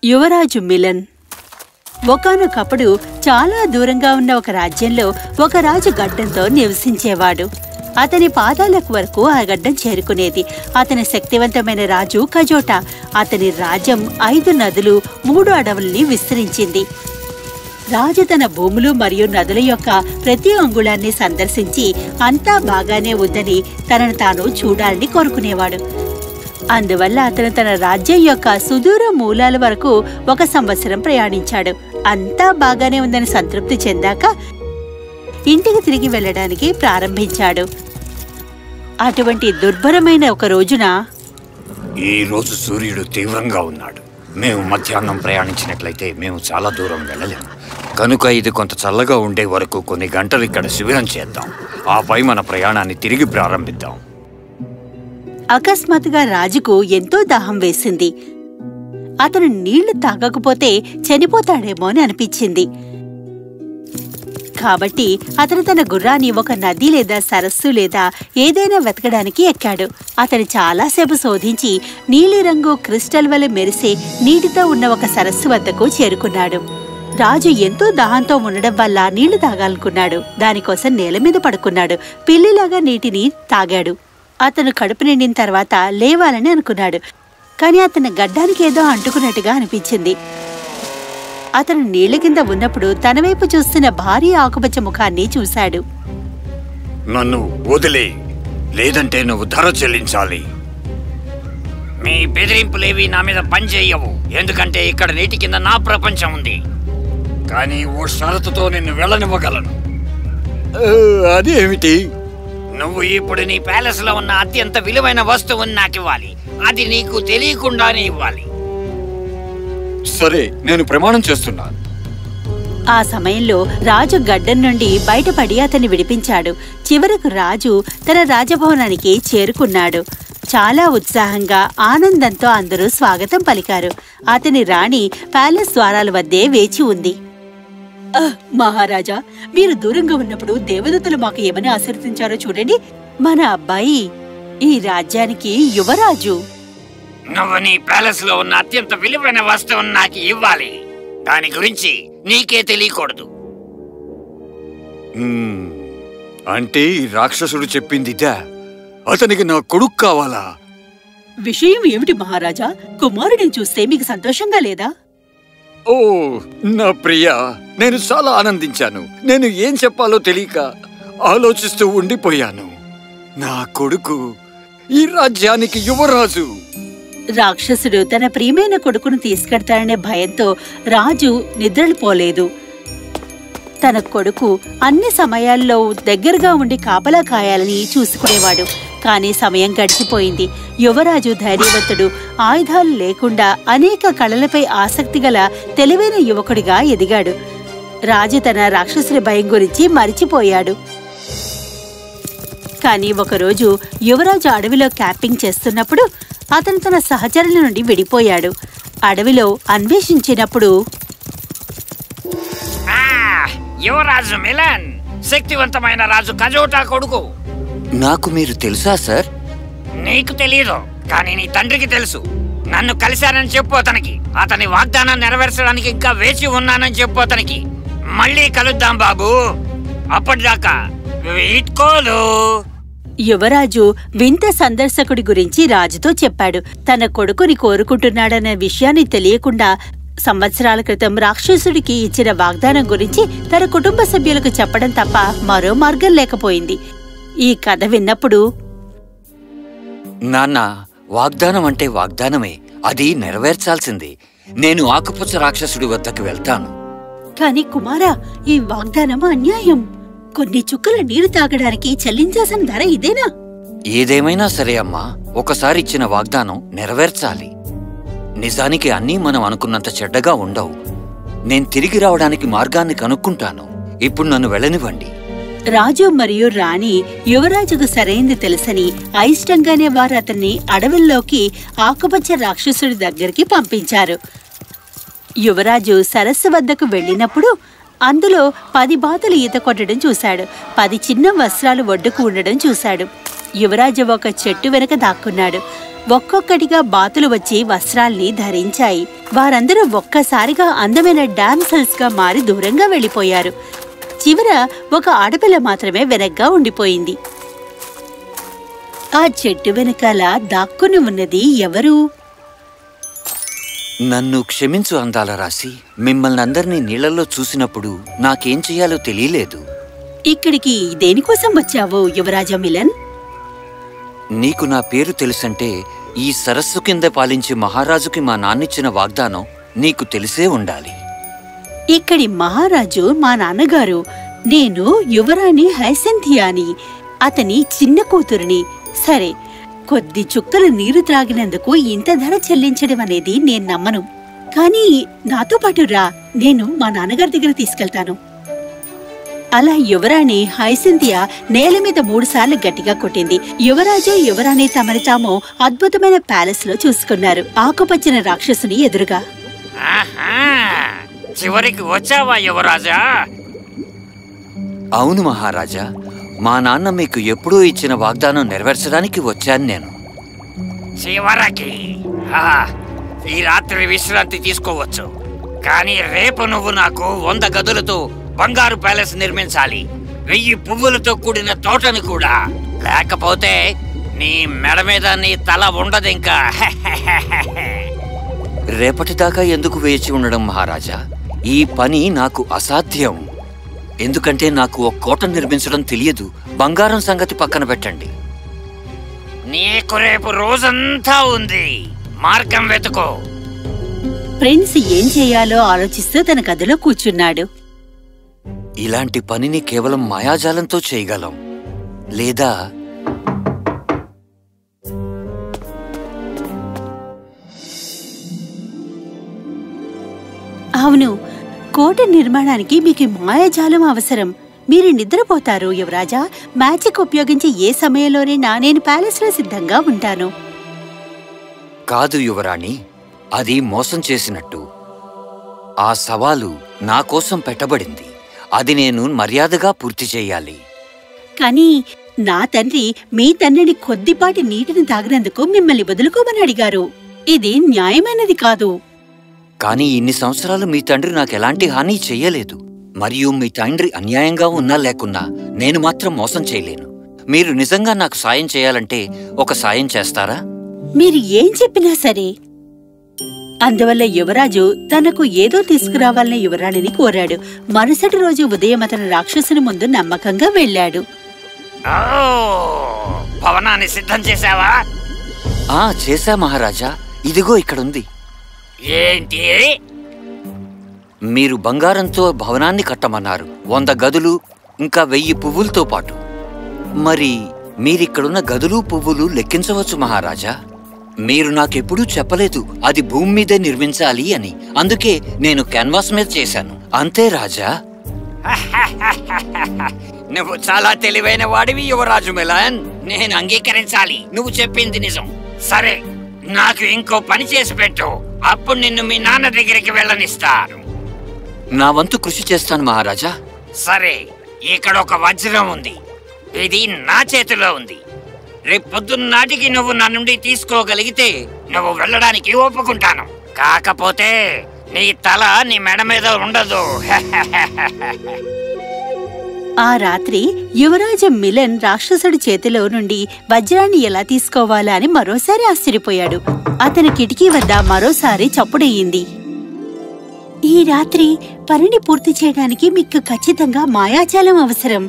యువరాజు మిలన్. ఒకానొకప్పుడు చాలా దూరంగా ఉన్న ఒక రాజ్యంలో ఒక రాజు గడ్డంతో నివసించేవాడు. అతని పాదాలకు వరకు ఆ గడ్డం చేరుకునేది. అతని శక్తివంతమైన రాజు కజోటా. అతని రాజ్యం 5 నదులు 3 అడవుల్ని విస్తరించింది. రాజు తన భూములు మరియు నదుల యొక్క ప్రతి అంగుళాన్ని సందర్శించి అంతా బాగానే ఉందని తనను తాను చూడాలని కోరుకునేవాడు. అందువల్ల అతను తన రాజ్యం యొక్క సుదూర మూలాల వరకు 1 సంవత్సరం ప్రయాణించాడు. అంతా బాగానే ఉందని సంతృప్తి చెందాక ఇంటికి తిరిగి వెళ్ళడానికి ప్రారంభించాడు. అటువంటి దుర్భరమైన ఒక రోజున, ఈ రోజు సూర్యుడు తీవ్రంగా ఉన్నాడు. మేము మధ్యాహ్నం ప్రయాణించినట్లయితే మేము చాలా దూరం వెళ్ళలేము. కనుక ఇది కొంత చల్లగా ఉండే వరకు కొన్ని గంటలు ఇక్కడ శిబిరం చేద్దాం. ఆపై మన ప్రయాణాన్ని తిరిగి ప్రారంభిద్దాం. అకస్మాత్తుగా రాజుకు ఎంతో దాహం వేసింది. అతను నీళ్లు తాగకపోతే చనిపోతాడేమో అని అనిపించింది. కాబట్టి అతను తన గుర్రాన్ని ఒక నది లేదా సరస్సు లేదా ఏదైనా వెతకడానికి ఎక్కాడు. అతను చాలాసేపు శోధించి నీలిరంగు క్రిస్టల్ వలె మెరిసే నీటితో ఉన్న ఒక సరస్సు వద్దకు చేరుకున్నాడు. రాజు ఎంతో దాహంతో ఉండడం వల్ల నీళ్లు తాగాలనుకున్నాడు. దానికోసం నేల మీద పడుకున్నాడు. పిల్లిలాగా నీటిని తాగాడు. అతను కడుపు నిండిన తర్వాత లేవాలని అనుకున్నాడు. కానీ అతని గడ్డానికి ఏదో అంటుకున్నట్టుగా అనిపించింది. అతను నీళ్ల కింద ఉన్నప్పుడు తన వైపు చూస్తున్న భారీ ఆకుపచ్చ ముఖాన్ని చూశాడు. నన్ను వదిలే, లేదంటే నువ్వు ధర చెల్లించాలి. మీ బెదిరింపులేవి నా మీద పనిచేయవు, ఎందుకంటే ఇక్కడ నీటి కింద నా ప్రపంచం ఉంది. కానీ ఓ షరతుతో నిన్ను వెళ్ళనివ్వగలను. అదేమిటి? నువ్వు ఇప్పుడు నీ ప్యాలెస్ లో ఉన్న అత్యంత విలువైన వస్తువుని నాకు ఇవ్వాలి. అది నీకు తెలియకుండానే ఇవ్వాలి. సరే, నేను ప్రమాణం చేస్తున్నాను. ఆ సమయంలో రాజు గడ్డం నుండి బయటపడి అతన్ని విడిపించాడు. చివరకు రాజు తన రాజభవనానికి చేరుకున్నాడు. చాలా ఉత్సాహంగా ఆనందంతో అందరూ స్వాగతం పలికారు. అతని రాణి ప్యాలెస్ ద్వారాల వద్దే వేచి ఉంది. మహారాజా, మీరు దూరంగా ఉన్నప్పుడు దేవదూతలు మాకు ఏమని ఆశీర్వదించారో చూడండి. మన అబ్బాయి ఈ రాజ్యానికి యువరాజు. నువ్వు నీ ప్యాలెస్ లో ఉన్న అత్యంత విలువైన వస్తువును నాకు ఇవ్వాలి. దాని గురించి నీకే తెలియకూడదు. అంటే ఈ రాక్షసుడు చెప్పిందిదా? అతనికి నా కొడుకు కావాలా? విషయం ఏమిటి మహారాజా? కుమారుడిని చూస్తే మీకు సంతోషంగా లేదా? ఓ నా ప్రియా, నేను చాలా ఆనందించాను. నేను ఏం చెప్పాలో తెలియక ఆలోచిస్తూ ఉండిపోయాను. నా కొడుకు ఈ రాజ్యానికి యువరాజు. రాక్షసుడు తన ప్రియమైన కొడుకును తీసుకెడతాడనే భయంతో రాజు నిద్రపోలేదు. తన కొడుకు అన్ని సమయాల్లో దగ్గరగా ఉండి కాపలా కాయాలని చూసుకునేవాడు. కానీ సమయం గడిచిపోయింది. యువరాజు ధైర్యవంతుడు, ఆయుధాలు లేకుండా అనేక కళలపై ఆసక్తిగల తెలివైన యువకుడిగా ఎదిగాడు. రాజు తన రాక్షసుడి భయం గురించి మరిచిపోయాడు. కానీ ఒకరోజు యువరాజు అడవిలో క్యాంపింగ్ చేస్తున్నప్పుడు అతను తన సహచరుల నుండి విడిపోయాడు. అడవిలో అన్వేషించినప్పుడు, యువరాజు మిలన్, శక్తివంతమైన రాజు కజోటా కొడుకు. నాకు మీరు తెలుసా సార్? నీకు తెలియదు, కానీ నీ తండ్రికి తెలుసు. నన్ను కలిశానని చెప్పు అతనికి. అతని వాగ్దానం నెరవేర్చడానికి ఇంకా వేచి ఉన్నానని చెప్పు అతనికి. మళ్ళీ కలుద్దాం బాబు. అప్పటిదాకా వీడ్కోలు. యువరాజు వింత సందర్శకుడి గురించి రాజుతో చెప్పాడు. తన కొడుకుని కోరుకుంటున్నాడన్న విషయాన్ని తెలియకుండా సంవత్సరాల క్రితం రాక్షసుడికి ఇచ్చిన వాగ్దానం గురించి తన కుటుంబ సభ్యులకు చెప్పడం తప్ప మరో మార్గం లేకపోయింది. ఈ కథ విన్నప్పుడు, నాన్న, వాగ్దానం అంటే వాగ్దానమే, అది నెరవేర్చాల్సింది. నేను ఆకుపచ్చ రాక్షసుడి వద్దకు వెళ్తాను. కాని కుమారా, ఈ వాగ్దానం అన్యాయం. కొన్ని చుక్కల నీరు తాగడానికి చెల్లించాల్సిన ధర ఇదేనా? ఏదేమైనా సరే అమ్మా, ఒకసారి ఇచ్చిన వాగ్దానం నెరవేర్చాలి. నిజానికి అన్నీ మనం అనుకున్నంత చెడ్డగా ఉండవు. నేను తిరిగి రావడానికి మార్గాన్ని కనుక్కుంటాను. ఇప్పుడు నన్ను వెళ్ళనివ్వండి. రాజు మరియు రాణి యువరాజుకు సరైంది తెలుసని అయిష్టంగానే వారు అతన్ని అడవుల్లోకి ఆకుపచ్చ రాక్షసుడి దగ్గరికి పంపించారు. యువరాజు సరస్సు వద్దకు వెళ్ళినప్పుడు అందులో 10 బాతులు ఈత కొట్టడం చూశాడు. 10 చిన్న వస్త్రాలు ఒడ్డుకు ఉండడం చూశాడు. యువరాజు ఒక చెట్టు వెనక దాక్కున్నాడు. ఒక్కొక్కటిగా బాతులు వచ్చి వస్త్రాల్ని ధరించాయి. వారందరూ ఒక్కసారిగా అందమైన డామ్సెల్స్ గా మారి దూరంగా వెళ్లిపోయారు. చివర ఒక ఆడపిల్ల మాత్రమే వెనగ్గా ఉండిపోయింది. ఆ చెట్టు వెనకాల దాక్కుని ఉన్నది ఎవరు? నన్ను క్షమించు అందాల రాశి. మిమ్మల్ని అందరినీ నీళ్లలో చూసినప్పుడు నాకేం చెయ్యాలో తెలియలేదు. ఇక్కడికి దేనికోసం వచ్చావు యువరాజా మిలన్? నీకు నా పేరు తెలుసంటే ఈ సరస్సు కింద పాలించే మహారాజుకి మా నాన్నిచ్చిన వాగ్దానం నీకు తెలిసే ఉండాలి. ఇక్కడి మహారాజు మా నాన్నగారు. నేను యువరాణి హైసెంథియాని, అతని చిన్న కూతురిని. సరే, కొద్ది చుక్కలు నీరు త్రాగినందుకు ఇంత ధర చెల్లించడం అనేది నేను నమ్మను. కానీ నాతో పాటు రా, నేను మా నాన్నగారి దగ్గర తీసుకెళ్తాను. అలా యువరాణి హైసింథియా నేల మీద 3 సార్లు గట్టిగా కొట్టింది. యువరాజు యువరాణి తమని తాము అద్భుతమైన ప్యాలెస్ లో చూసుకున్నారు, ఆకుపచ్చని రాక్షసుని ఎదురుగా. చివరికి వచ్చావా యువరాజా? అవును మహారాజా, మా నాన్న మీకు ఎప్పుడూ ఇచ్చిన వాగ్దానం నెరవేర్చడానికి వచ్చాను నేను. చివరికి ఈ రాత్రి విశ్రాంతి తీసుకోవచ్చు, కానీ రేపు నువ్వు నాకు 100 గదులతో బంగారు ప్యాలెస్ నిర్మించాలి, 1000 పువ్వులతో కూడిన తోటని కూడా. లేకపోతే నీ మెడ మీద నీ తల ఉండదు ఇంకా. రేపటిదాకా ఎందుకు వేచి ఉండడం మహారాజా? ఈ పని నాకు అసాధ్యం. ఎందుకంటే నాకు ఒక కోట నిర్మించడం తెలియదు. బంగారం సంగతి పక్కన పెట్టండి. నీకు రేపు రోజంతా ఉంది, మార్గం వెతుకో. ప్రిన్స్ ఏం చేయాలో ఆలోచిస్తూ తన గదిలో కూర్చున్నాడు. ఇలాంటి పనిని కేవలం మాయాజాలంతో చేయగలం, లేదా అవును, కోట నిర్మాణానికి మీకు మాయాజాలం అవసరం. మీరు నిద్రపోతారు యువరాజా. మ్యాజిక్ ఉపయోగించి ఏ సమయంలోనైనా నేను ప్యాలెస్ లో సిద్ధంగా ఉంటాను. కాదు యువరాణి, అది మోసం చేసినట్టు. ఆ సవాలు నా కోసం పెట్టబడింది, అది నేను మర్యాదగా పూర్తి చేయాలి. కానీ నా తండ్రి మీ తండ్రిని కొద్దిపాటి నీటిని తాగినందుకు మిమ్మల్ని వదులుకోమని అడిగారు. ఇది న్యాయమైనది కాదు. కానీ ఇన్ని సంవత్సరాలు మీ తండ్రి నాకెలాంటి హాని చెయ్యలేదు. మరియు మీ తండ్రి అన్యాయంగా ఉన్నా లేకున్నా నేను మాత్రం మోసం చేయలేను. మీరు నిజంగా నాకు సాయం చేయాలంటే ఒక సాయం చేస్తారా? మీరు ఏం చెప్పినా సరే. అందువల్ల యువరాజు తనకు ఏదో తీసుకురావాలని యువరాణిని కోరాడు. మరుసటి రోజు ఉదయం అతను రాక్షసుని ముందు నమ్మకంగా వెళ్ళాడు. భవనాన్ని సిద్ధం చేశావా? చేశా మహారాజా, ఇదిగో ఇక్కడుంది. ఏంటి? మీరు బంగారంతో భవనాన్ని కట్టమన్నారు, 100 గదులు ఇంకా 1000 పువ్వులతో పాటు. మరి మీరిక్కడున్న గదులు పువ్వులు లెక్కించవచ్చు మహారాజా. మీరు నాకెప్పుడూ చెప్పలేదు అది భూమి మీదే నిర్మించాలి అని. అందుకే నేను క్యాన్వాస్ మీద చేశాను. అంతే రాజా. నువ్వు చాలా తెలివైన వాడివి యువరాజు మిలన్. నేను అంగీకరించాలి, నువ్వు చెప్పింది నిజం. సరే, నాకు ఇంకో పని చేసి పెట్టు, అప్పుడు నిన్ను మీ నాన్న దగ్గరికి వెళ్ళనిస్తాను. నా వంతు కృషి చేస్తాను మహారాజా. సరే, ఇక్కడ ఒక వజ్రం ఉంది, ఇది నా చేతిలో ఉంది. రేపు పొద్దున్నాటికి నువ్వు నా నుండి తీసుకోగలిగితే నువ్వు వెళ్ళడానికి ఒప్పుకుంటాను. కాకపోతే నీ తల నీ మెడ మీద ఉండదు. ఆ రాత్రి యువరాజు మిలన్ రాక్షసుడి చేతిలో నుండి వజ్రాన్ని ఎలా తీసుకోవాలా అని మరోసారి ఆశ్చర్యపోయాడు. అతని కిటికీ వద్ద మరోసారి చప్పుడయ్యింది. ఈ రాత్రి పనిని పూర్తి చేయడానికి మీకు ఖచ్చితంగా మాయాజాలం అవసరం.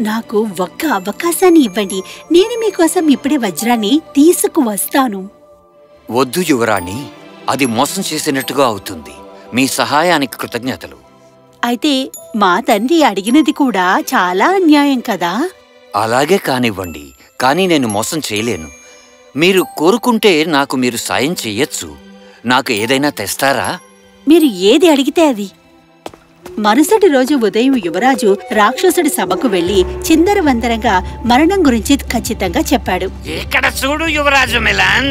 నాకు ఒక్క అవకాశాన్ని ఇవ్వండి, నేను మీకోసం ఇప్పుడే వజ్రాన్ని తీసుకువస్తాను. వద్దు యువరాణి, అది మోసం చేసినట్టుగా అవుతుంది. మీ సహాయానికి కృతజ్ఞతలు. అయితే మా తండ్రి అడిగినది కూడా చాలా అన్యాయం కదా? అలాగే కానివ్వండి, కానీ నేను మోసం చేయలేను. మీరు కోరుకుంటే నాకు మీరు సాయం చెయ్యొచ్చు. నాకు ఏదైనా తెస్తారా? మీరు ఏది అడిగితే అది. మరుసటి రోజు ఉదయం యువరాజు రాక్షసుడి సభకు వెళ్లి చిందరవందరంగా మరణం గురించి ఖచ్చితంగా చెప్పాడు. ఇక్కడ చూడు యువరాజు మిలన్,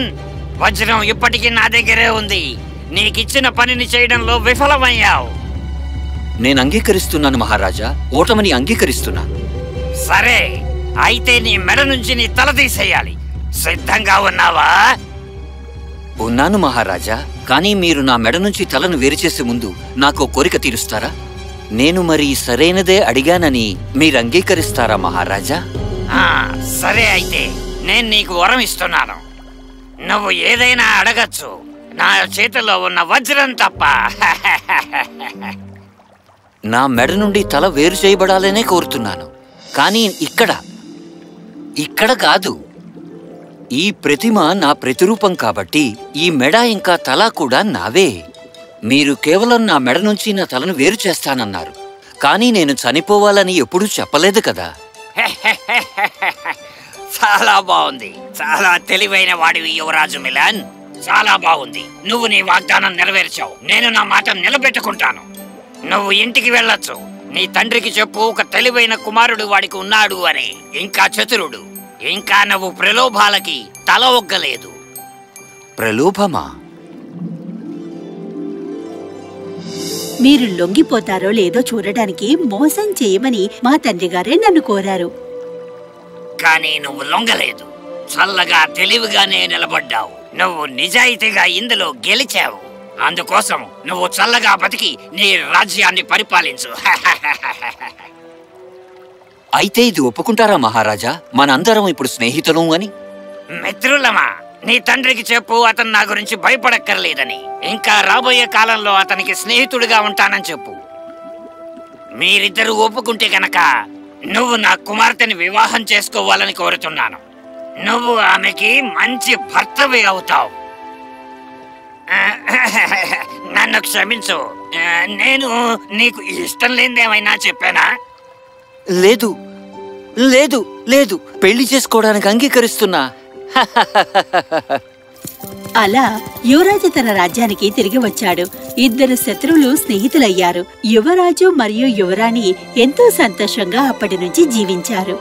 వజ్రం ఇప్పటికీ నా దగ్గరే ఉంది. నీకిచ్చిన పనిని చేయడంలో విఫలమయ్యావు. నేను అంగీకరిస్తున్నాను మహారాజా, ఓటమిని అంగీకరిస్తున్నా. సరే, అయితే నీ మెడ నుంచి నీ తల తీసేయాలి. సిద్ధంగా ఉన్నావా? ఉన్నాను మహారాజా. కానీ మీరు నా మెడ నుంచి తలను వేరు చేసే ముందు నాకు కోరిక తీరుస్తారా? నేను మరి సరైనదే అడిగానని మీరు అంగీకరిస్తారా మహారాజా? సరే, అయితే నేను నీకు వరం ఇస్తున్నాను. నువ్వు ఏదైనా అడగచ్చు, నా చేతిలో ఉన్న వజ్రం తప్ప. నా మెడ నుండి తల వేరు చేయబడాలనే కోరుతున్నాను. కానీ ఇక్కడ కాదు. ఈ ప్రతిమ నా ప్రతిరూపం కాబట్టి ఈ మెడ ఇంకా తల కూడా నావే. మీరు కేవలం నా మెడ నుంచి నా తలను వేరు చేస్తానన్నారు. కానీ నేను చనిపోవాలని ఎప్పుడూ చెప్పలేదు కదా. చాలా బాగుంది. చాలా తెలివైన వాడివి యువరాజు మిలన్. చాలా బాగుంది. నువ్వు నీ వాగ్దానం నెరవేర్చావు. నేను నా మాట నిలబెట్టుకుంటాను. నువ్వు ఇంటికి వెళ్ళొచ్చు. నీ తండ్రికి చెప్పు, ఒక తెలివైన కుమారుడు వాడికి ఉన్నాడు అని. ఇంకా చతురుడు. ఇంకా నువ్వు ప్రలోభాలకి తల ఒగ్గలేదు. ప్రలోభమా? మీరు లొంగిపోతారో లేదో చూడడానికి మోసం చేయమని మా తండ్రి గారే నన్ను కోరారు. కానీ నువ్వు లొంగలేదు. చల్లగా తెలివిగానే నిలబడ్డావు. నువ్వు నిజాయితీగా ఇందులో గెలిచావు. అందుకోసం నువ్వు చల్లగా బతికి నీ రాజ్యాన్ని పరిపాలించు. అయితే ఇది ఒప్పుకుంటారా మహారాజా? మనందరం ఇప్పుడు స్నేహితులం అని. మిత్రులమా? నీ తండ్రికి చెప్పు, అతను నా గురించి భయపడక్కర్లేదని. ఇంకా రాబోయే కాలంలో అతనికి స్నేహితుడిగా ఉంటానని చెప్పు. మీరిద్దరూ ఒప్పుకుంటే గనక నువ్వు నా కుమార్తెని వివాహం చేసుకోవాలని కోరుతున్నాను. నువ్వు ఆమెకి మంచి భర్తవి అవుతావు. నన్ను క్షమించు. నేను నీకు ఇష్టం లేనిదేమైనా చెప్పానా? లేదు లేదు లేదు, పెళ్లి చేసుకోవడానికి అంగీకరిస్తున్నా. అలా యువరాజు తన రాజ్యానికి తిరిగి వచ్చాడు. ఇద్దరు శత్రువులు స్నేహితులయ్యారు. యువరాజు మరియు యువరాణి ఎంతో సంతోషంగా అప్పటి నుంచి జీవించారు.